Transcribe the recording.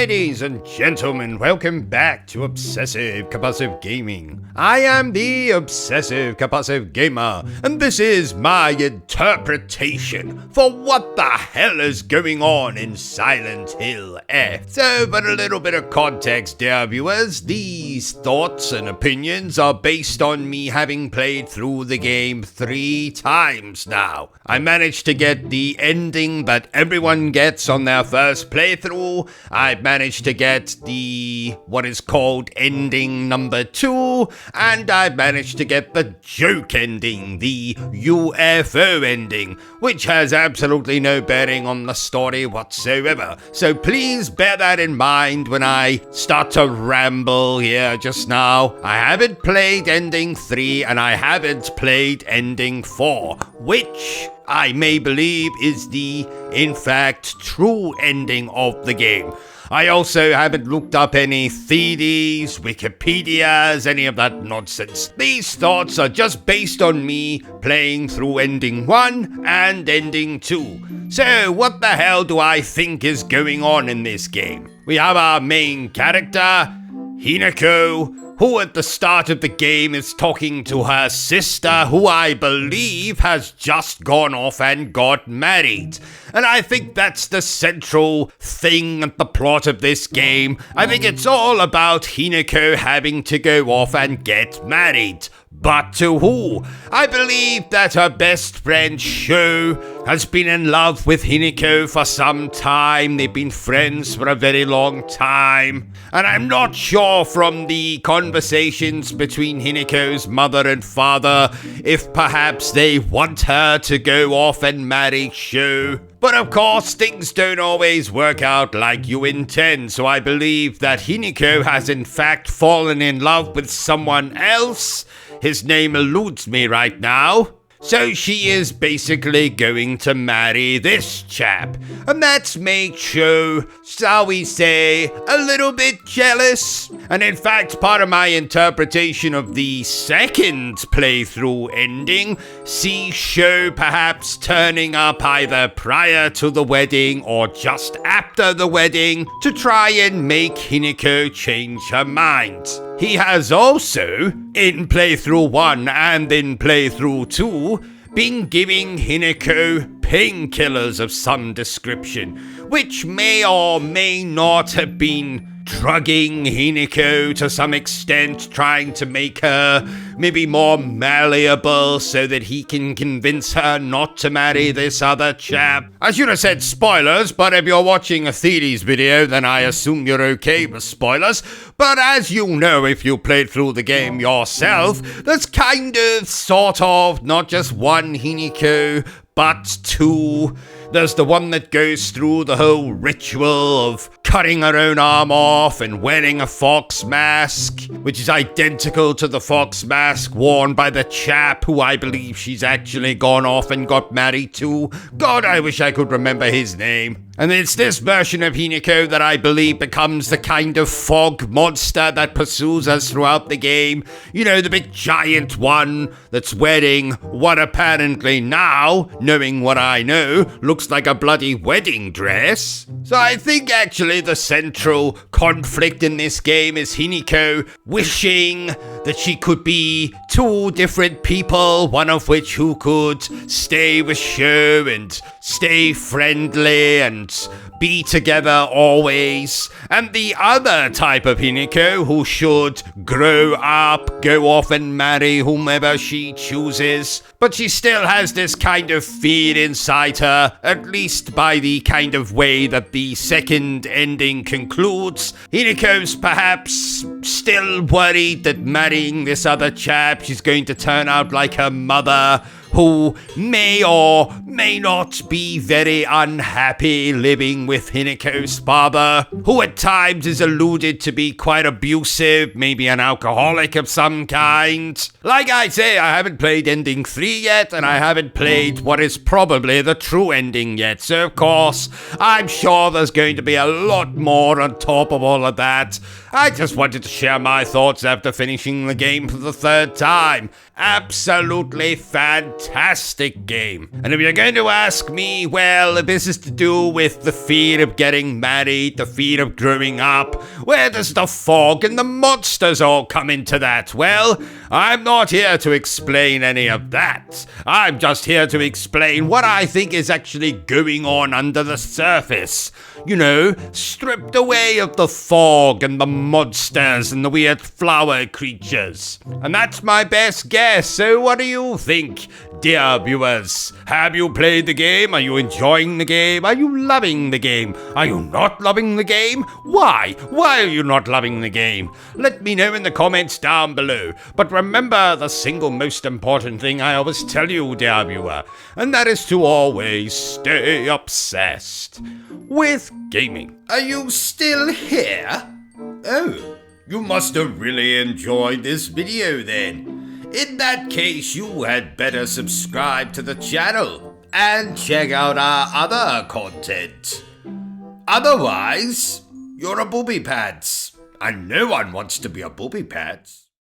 Ladies and gentlemen, welcome back to Obsessive Compulsive Gaming. I am the Obsessive Compulsive Gamer, and this is my interpretation for what the hell is going on in Silent Hill F. So, for a little bit of context, dear viewers, these thoughts and opinions are based on me having played through the game 3 times now. I managed to get the ending that everyone gets on their first playthrough. I've managed to get the what is called ending number 2, and I've managed to get the joke ending, the UFO ending, which has absolutely no bearing on the story whatsoever. So please bear that in mind when I start to ramble here just now. I haven't played ending 3 and I haven't played ending 4, which I may believe is the, in fact, true ending of the game. I also haven't looked up any theories, Wikipedias, any of that nonsense. These thoughts are just based on me playing through ending 1 and ending 2. So what the hell do I think is going on in this game? We have our main character, Hinako, who at the start of the game is talking to her sister, who I believe has just gone off and got married. And I think that's the central thing at the plot of this game. I think it's all about Hinako having to go off and get married. But to who? I believe that her best friend Sho has been in love with Hinako for some time. They've been friends for a very long time. And I'm not sure from the conversations between Hinako's mother and father if perhaps they want her to go off and marry Sho. But of course, things don't always work out like you intend, so I believe that Hinako has in fact fallen in love with someone else. His name eludes me right now. So she is basically going to marry this chap. And that's made Sho, shall we say, a little bit jealous. And in fact, part of my interpretation of the second playthrough ending sees Sho perhaps turning up either prior to the wedding or just after the wedding to try and make Hinako change her mind. He has also, in playthrough 1 and in playthrough 2, been giving Hinako painkillers of some description, which may or may not have been drugging Hinako to some extent, trying to make her maybe more malleable so that he can convince her not to marry this other chap. I should have said spoilers, but if you're watching a theories video, then I assume you're okay with spoilers. But as you know, if you played through the game yourself, there's kind of, sort of, not just one Hinako, but 2. There's the one that goes through the whole ritual of cutting her own arm off and wearing a fox mask, which is identical to the fox mask worn by the chap who I believe she's actually gone off and got married to. God, I wish I could remember his name. And it's this version of Hinako that I believe becomes the kind of fog monster that pursues us throughout the game. You know, the big giant one that's wearing what apparently now, knowing what I know, looks like a bloody wedding dress. So I think actually the central conflict in this game is Hinako wishing that she could be 2 different people, one of which who could stay with Sho and stay friendly and be together always, and the other type of Hinako who should grow up, go off and marry whomever she chooses, but she still has this kind of fear inside her, at least by the kind of way that the second ending concludes. Hinako's perhaps still worried that marrying this other chap, she's going to turn out like her mother, who may or may not be very unhappy living with Hinako's father, who at times is alluded to be quite abusive, maybe an alcoholic of some kind. Like I say, I haven't played ending 3 yet, and I haven't played what is probably the true ending yet, so of course, I'm sure there's going to be a lot more on top of all of that. I just wanted to share my thoughts after finishing the game for the 3rd time. Absolutely fantastic. fantastic game. And if you're going to ask me, well, if this is to do with the fear of getting married, the fear of growing up, where does the fog and the monsters all come into that? Well, I'm not here to explain any of that. I'm just here to explain what I think is actually going on under the surface. You know, stripped away of the fog and the monsters and the weird flower creatures. And that's my best guess, so what do you think, dear viewers? Have you played the game? Are you enjoying the game? Are you loving the game? Are you not loving the game? Why? Why are you not loving the game? Let me know in the comments down below. But remember the single most important thing I always tell you, dear viewer, and that is to always stay obsessed with gaming. Are you still here? Oh, you must have really enjoyed this video then. In that case, you had better subscribe to the channel and check out our other content. Otherwise, you're a booby pants, and no one wants to be a booby pants.